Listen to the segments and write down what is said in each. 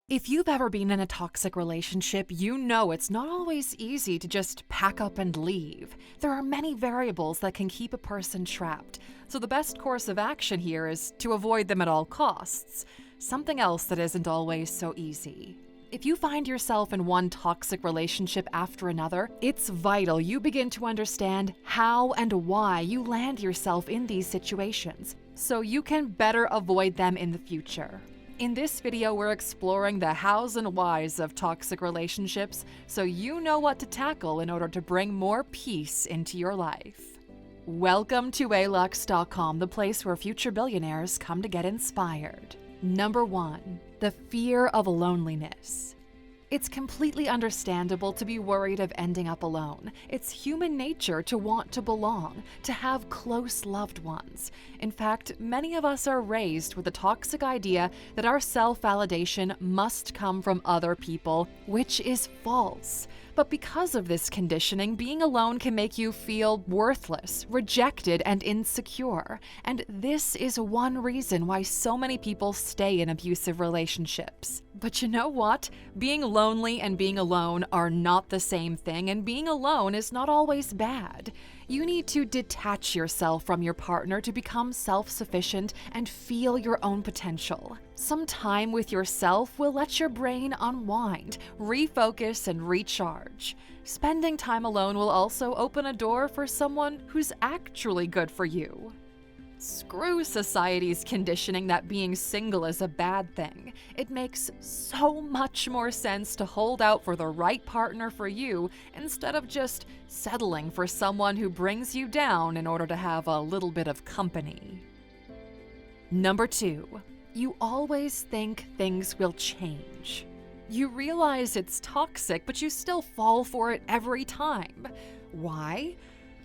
If you've ever been in a toxic relationship, you know it's not always easy to just pack up and leave. There are many variables that can keep a person trapped, so the best course of action here is to avoid them at all costs. Something else that isn't always so easy. If you find yourself in one toxic relationship after another, it's vital you begin to understand how and why you land yourself in these situations, so you can better avoid them in the future. In this video, we're exploring the hows and whys of toxic relationships so you know what to tackle in order to bring more peace into your life. Welcome to Alux.com, the place where future billionaires come to get inspired. Number 1. The fear of loneliness. It's completely understandable to be worried of ending up alone. It's human nature to want to belong, to have close loved ones. In fact, many of us are raised with the toxic idea that our self-validation must come from other people, which is false. But because of this conditioning, being alone can make you feel worthless, rejected, and insecure. And this is one reason why so many people stay in abusive relationships. But you know what? Being lonely and being alone are not the same thing, and being alone is not always bad. You need to detach yourself from your partner to become self-sufficient and feel your own potential. Some time with yourself will let your brain unwind, refocus, and recharge. Spending time alone will also open a door for someone who's actually good for you. Screw society's conditioning that being single is a bad thing. It makes so much more sense to hold out for the right partner for you instead of just settling for someone who brings you down in order to have a little bit of company. Number 2. You always think things will change. You realize it's toxic, but you still fall for it every time. Why?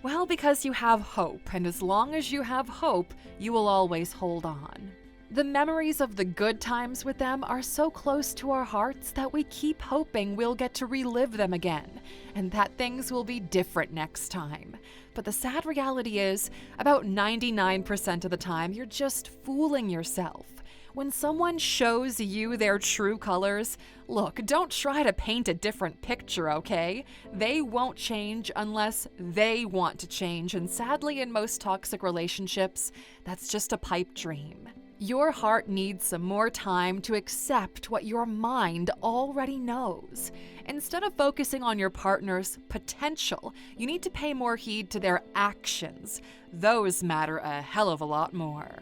Well, because you have hope, and as long as you have hope, you will always hold on. The memories of the good times with them are so close to our hearts that we keep hoping we'll get to relive them again, and that things will be different next time. But the sad reality is, about 99% of the time, you're just fooling yourself. When someone shows you their true colors, look, don't try to paint a different picture, okay? They won't change unless they want to change, and sadly, in most toxic relationships, that's just a pipe dream. Your heart needs some more time to accept what your mind already knows. Instead of focusing on your partner's potential, you need to pay more heed to their actions. Those matter a hell of a lot more.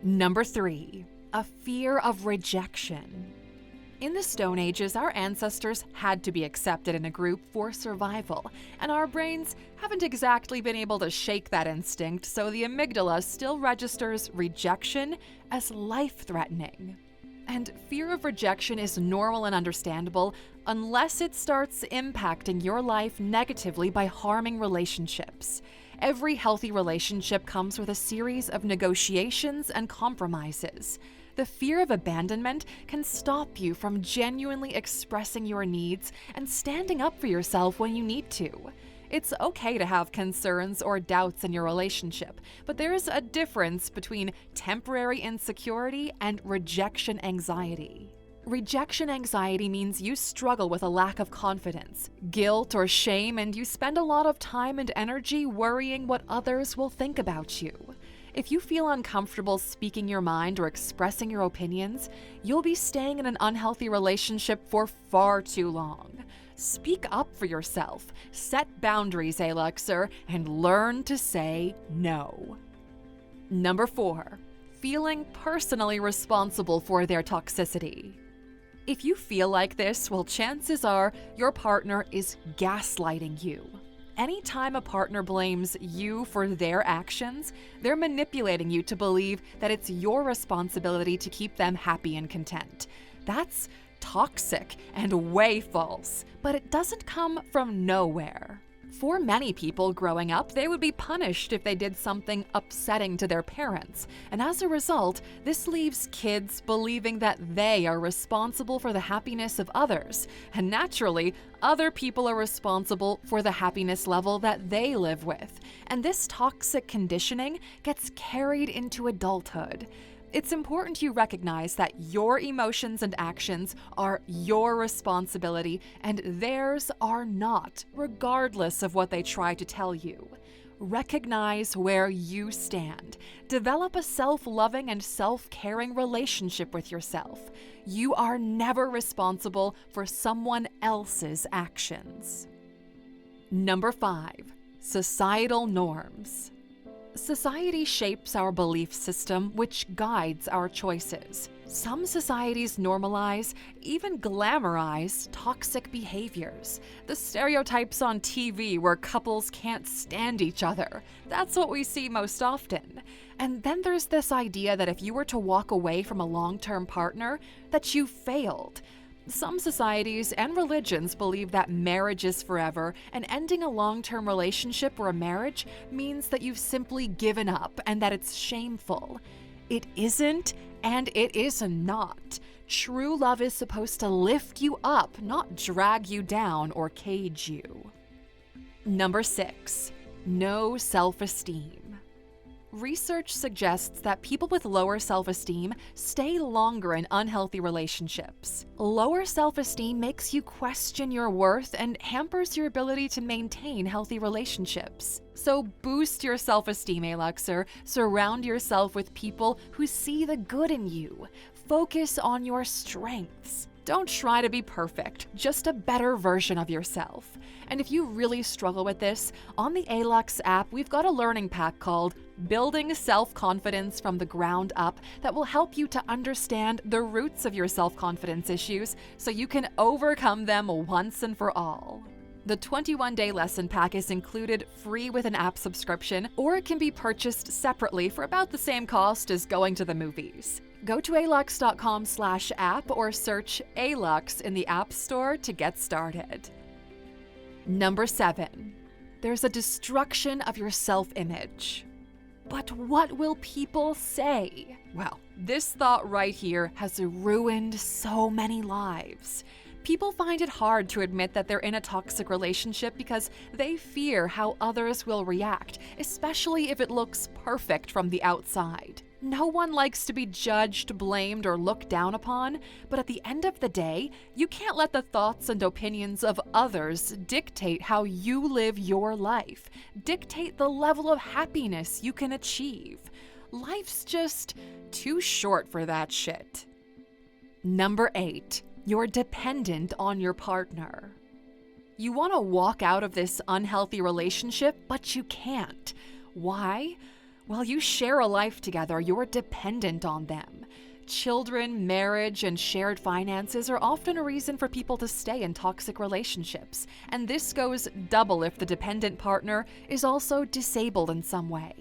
Number 3. A fear of rejection. In the Stone Ages, our ancestors had to be accepted in a group for survival, and our brains haven't exactly been able to shake that instinct, so the amygdala still registers rejection as life-threatening. And fear of rejection is normal and understandable unless it starts impacting your life negatively by harming relationships. Every healthy relationship comes with a series of negotiations and compromises. The fear of abandonment can stop you from genuinely expressing your needs and standing up for yourself when you need to. It's okay to have concerns or doubts in your relationship, but there is a difference between temporary insecurity and rejection anxiety. Rejection anxiety means you struggle with a lack of confidence, guilt, or shame, and you spend a lot of time and energy worrying what others will think about you. If you feel uncomfortable speaking your mind or expressing your opinions, you'll be staying in an unhealthy relationship for far too long. Speak up for yourself, set boundaries, Aluxer, and learn to say no. Number 4. Feeling personally responsible for their toxicity. If you feel like this, well, chances are your partner is gaslighting you. Anytime a partner blames you for their actions, they're manipulating you to believe that it's your responsibility to keep them happy and content. That's toxic and way false, but it doesn't come from nowhere. For many people growing up, they would be punished if they did something upsetting to their parents, and as a result, this leaves kids believing that they are responsible for the happiness of others, and naturally, other people are responsible for the happiness level that they live with, and this toxic conditioning gets carried into adulthood. It's important you recognize that your emotions and actions are your responsibility and theirs are not, regardless of what they try to tell you. Recognize where you stand. Develop a self-loving and self-caring relationship with yourself. You are never responsible for someone else's actions. Number 5. Societal norms. Society shapes our belief system, which guides our choices. Some societies normalize, even glamorize, toxic behaviors. The stereotypes on TV where couples can't stand each other. That's what we see most often. And then there's this idea that if you were to walk away from a long-term partner, that you failed. Some societies and religions believe that marriage is forever, and ending a long-term relationship or a marriage means that you've simply given up and that it's shameful. It isn't, and it is not. True love is supposed to lift you up, not drag you down or cage you. Number 6. No self-esteem. Research suggests that people with lower self-esteem stay longer in unhealthy relationships. Lower self-esteem makes you question your worth and hampers your ability to maintain healthy relationships. So boost your self-esteem, Aluxer. Surround yourself with people who see the good in you. Focus on your strengths. Don't try to be perfect, just a better version of yourself. And if you really struggle with this, on the Alux app, we've got a learning pack called Building Self-Confidence from the Ground Up that will help you to understand the roots of your self-confidence issues so you can overcome them once and for all. The 21-day lesson pack is included free with an app subscription, or it can be purchased separately for about the same cost as going to the movies. Go to Alux.com/app or search Alux in the App Store to get started. Number 7. There's a destruction of your self-image. But what will people say? Well, this thought right here has ruined so many lives. People find it hard to admit that they're in a toxic relationship because they fear how others will react, especially if it looks perfect from the outside. No one likes to be judged, blamed, or looked down upon, but at the end of the day, you can't let the thoughts and opinions of others dictate how you live your life, dictate the level of happiness you can achieve. Life's just too short for that shit. Number 8. You're dependent on your partner. You want to walk out of this unhealthy relationship, but you can't. Why? Well, you share a life together, you're dependent on them. Children, marriage, and shared finances are often a reason for people to stay in toxic relationships, and this goes double if the dependent partner is also disabled in some way.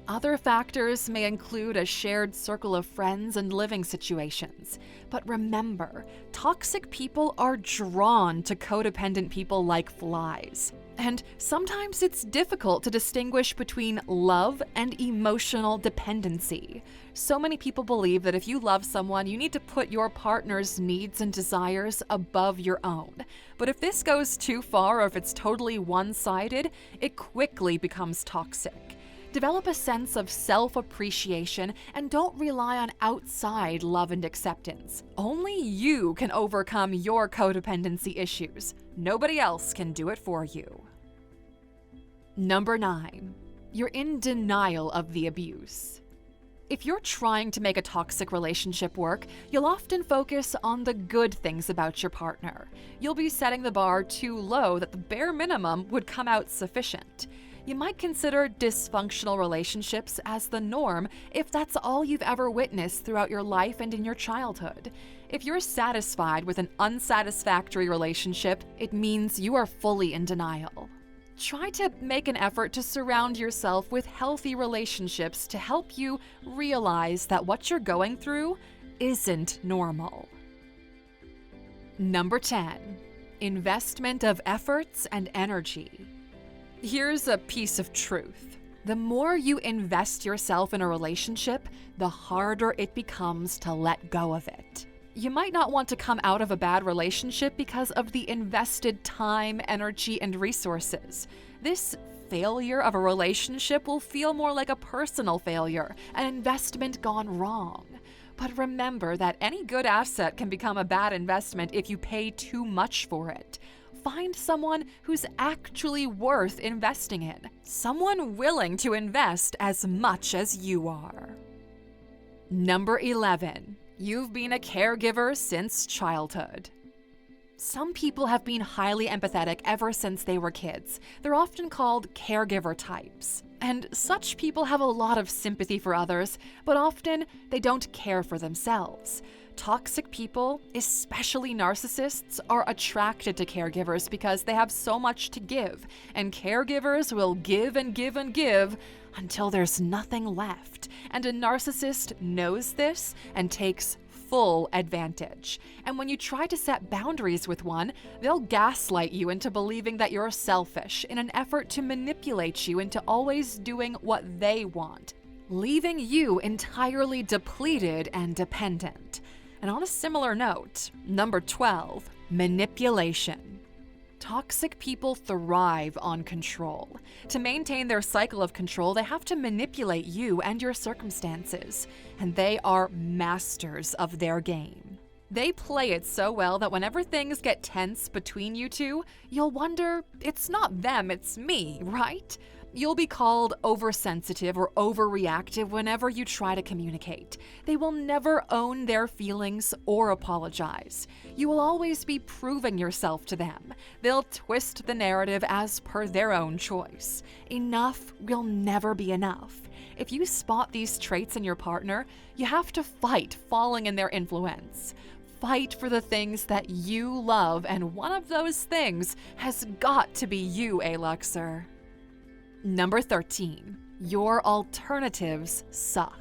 Other factors may include a shared circle of friends and living situations. But remember, toxic people are drawn to codependent people like flies. And sometimes it's difficult to distinguish between love and emotional dependency. So many people believe that if you love someone, you need to put your partner's needs and desires above your own. But if this goes too far or if it's totally one-sided, it quickly becomes toxic. Develop a sense of self-appreciation and don't rely on outside love and acceptance. Only you can overcome your codependency issues. Nobody else can do it for you. Number 9. You're in denial of the abuse. If you're trying to make a toxic relationship work, you'll often focus on the good things about your partner. You'll be setting the bar too low that the bare minimum would come out sufficient. You might consider dysfunctional relationships as the norm if that's all you've ever witnessed throughout your life and in your childhood. If you're satisfied with an unsatisfactory relationship, it means you are fully in denial. Try to make an effort to surround yourself with healthy relationships to help you realize that what you're going through isn't normal. Number 10. Investment of efforts and energy. Here's a piece of truth. The more you invest yourself in a relationship, the harder it becomes to let go of it. You might not want to come out of a bad relationship because of the invested time, energy, and resources. This failure of a relationship will feel more like a personal failure, an investment gone wrong. But remember that any good asset can become a bad investment if you pay too much for it. Find someone who's actually worth investing in, someone willing to invest as much as you are. Number 11. You've been a caregiver since childhood. Some people have been highly empathetic ever since they were kids. They're often called caregiver types. And such people have a lot of sympathy for others, but often they don't care for themselves. Toxic people, especially narcissists, are attracted to caregivers because they have so much to give, and caregivers will give and give and give until there's nothing left. And a narcissist knows this and takes full advantage. And when you try to set boundaries with one, they'll gaslight you into believing that you're selfish in an effort to manipulate you into always doing what they want, leaving you entirely depleted and dependent. And on a similar note, number 12, manipulation. Toxic people thrive on control. To maintain their cycle of control, they have to manipulate you and your circumstances, and they are masters of their game. They play it so well that whenever things get tense between you two, you'll wonder, it's not them, it's me, right? You'll be called oversensitive or overreactive whenever you try to communicate. They will never own their feelings or apologize. You will always be proving yourself to them. They'll twist the narrative as per their own choice. Enough will never be enough. If you spot these traits in your partner, you have to fight falling in their influence. Fight for the things that you love, and one of those things has got to be you, Aluxer. Number 13. Your alternatives suck.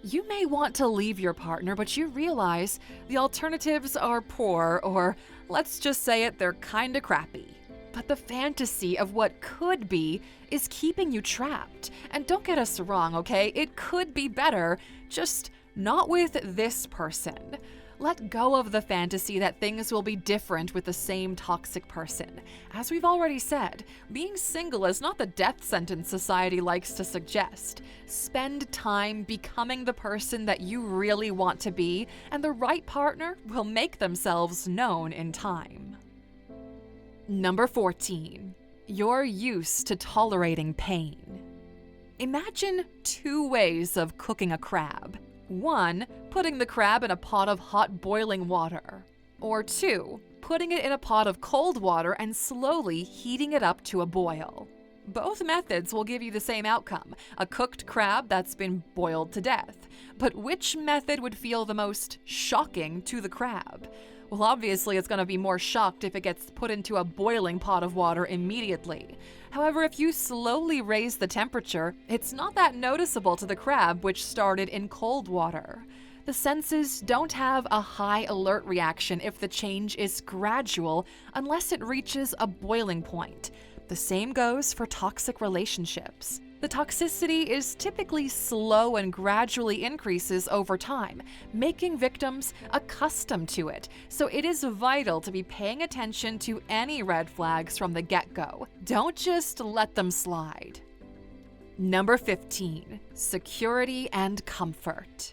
You may want to leave your partner, but you realize the alternatives are poor, or let's just say it, they're kinda crappy. But the fantasy of what could be is keeping you trapped. And don't get us wrong, okay? It could be better, just not with this person. Let go of the fantasy that things will be different with the same toxic person. As we've already said, being single is not the death sentence society likes to suggest. Spend time becoming the person that you really want to be, and the right partner will make themselves known in time. Number 14. You're used to tolerating pain. Imagine two ways of cooking a crab. 1. Putting the crab in a pot of hot boiling water. Or 2. Putting it in a pot of cold water and slowly heating it up to a boil. Both methods will give you the same outcome, a cooked crab that's been boiled to death. But which method would feel the most shocking to the crab? Well, obviously it's going to be more shocked if it gets put into a boiling pot of water immediately. However, if you slowly raise the temperature, it's not that noticeable to the crab, which started in cold water. The senses don't have a high alert reaction if the change is gradual unless it reaches a boiling point. The same goes for toxic relationships. The toxicity is typically slow and gradually increases over time, making victims accustomed to it, so it is vital to be paying attention to any red flags from the get-go. Don't just let them slide. Number 15. Security and comfort.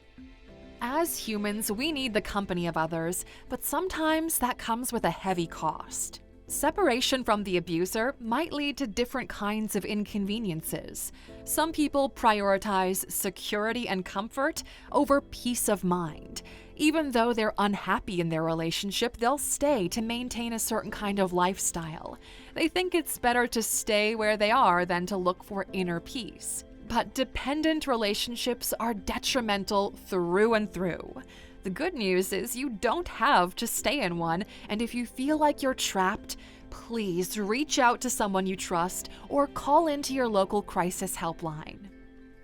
As humans, we need the company of others, but sometimes that comes with a heavy cost. Separation from the abuser might lead to different kinds of inconveniences. Some people prioritize security and comfort over peace of mind. Even though they're unhappy in their relationship, they'll stay to maintain a certain kind of lifestyle. They think it's better to stay where they are than to look for inner peace. But dependent relationships are detrimental through and through. The good news is you don't have to stay in one, and if you feel like you're trapped, please reach out to someone you trust or call into your local crisis helpline.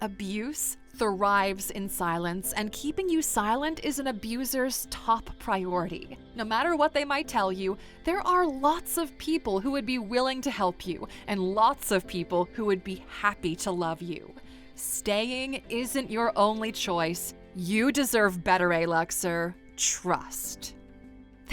Abuse thrives in silence, and keeping you silent is an abuser's top priority. No matter what they might tell you, there are lots of people who would be willing to help you, and lots of people who would be happy to love you. Staying isn't your only choice. You deserve better, Aluxer. Trust.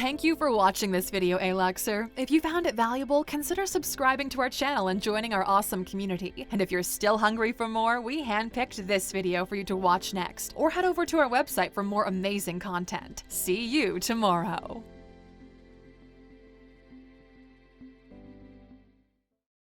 Thank you for watching this video, Aluxer. If you found it valuable, consider subscribing to our channel and joining our awesome community. And if you're still hungry for more, we handpicked this video for you to watch next. Or head over to our website for more amazing content. See you tomorrow.